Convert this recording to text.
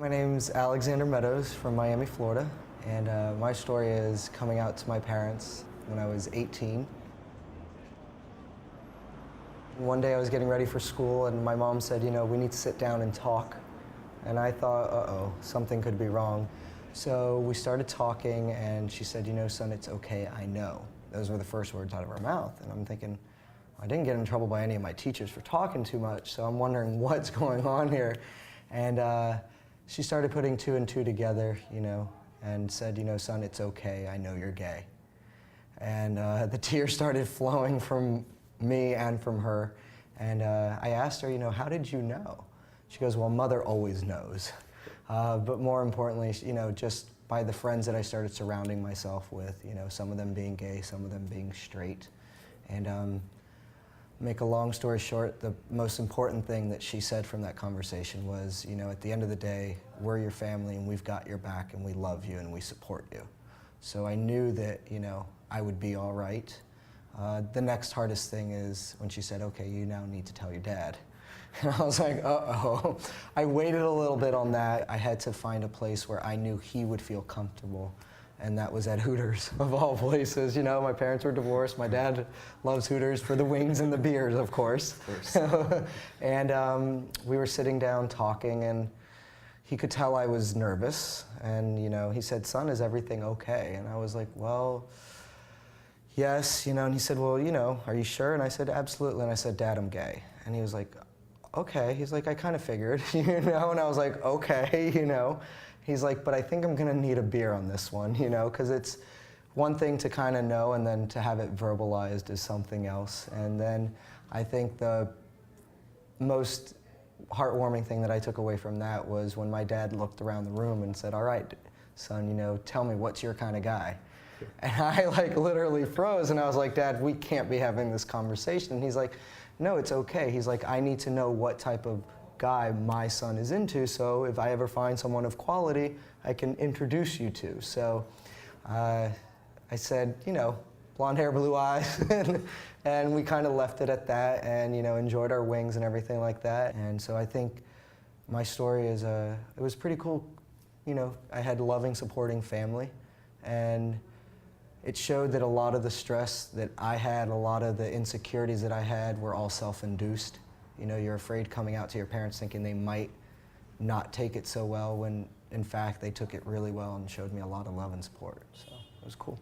My name's Alexander Middous from Miami, Florida, and my story is coming out to my parents when I was 18. One day I was getting ready for school and my mom said, we need to sit down and talk. And I thought, uh-oh, something could be wrong. So we started talking and she said, son, it's okay, I know. Those were the first words out of her mouth. And I'm thinking, I didn't get in trouble by any of my teachers for talking too much, so I'm wondering what's going on here. And she started putting two and two together, and said, son, it's okay, I know you're gay. And the tears started flowing from me and from her. And I asked her, how did you know? She goes, well, mother always knows. But more importantly, just by the friends that I started surrounding myself with, some of them being gay, some of them being straight. And make a long story short, the most important thing that she said from that conversation was, at the end of the day, we're your family and we've got your back and we love you and we support you. So I knew that, I would be all right. The next hardest thing is when she said, okay, you now need to tell your dad. And I was like, uh-oh. I waited a little bit on that. I had to find a place where I knew he would feel comfortable. And that was at Hooters, of all places. My parents were divorced. My dad loves Hooters for the wings and the beers, of course. And we were sitting down talking, and he could tell I was nervous. And, he said, son, is everything okay? And I was like, well, yes, and he said, well, are you sure? And I said, absolutely. And I said, Dad, I'm gay. And he was like, okay. He's like, I kind of figured, And I was like, okay, He's like, but I think I'm gonna need a beer on this one, because it's one thing to kind of know and then to have it verbalized is something else. And then I think the most heartwarming thing that I took away from that was when my dad looked around the room and said, all right, son, tell me what's your kind of guy? And I literally froze and I was like, Dad, we can't be having this conversation. And he's like, no, it's okay. He's like, I need to know what type of guy my son is into, so if I ever find someone of quality, I can introduce you to. So I said, blonde hair, blue eyes, and we kind of left it at that and, enjoyed our wings and everything like that. And so I think my story is, it was pretty cool. I had a loving, supporting family, and it showed that a lot of the stress that I had, a lot of the insecurities that I had were all self-induced. You're afraid coming out to your parents thinking they might not take it so well when, in fact, they took it really well and showed me a lot of love and support. So it was cool.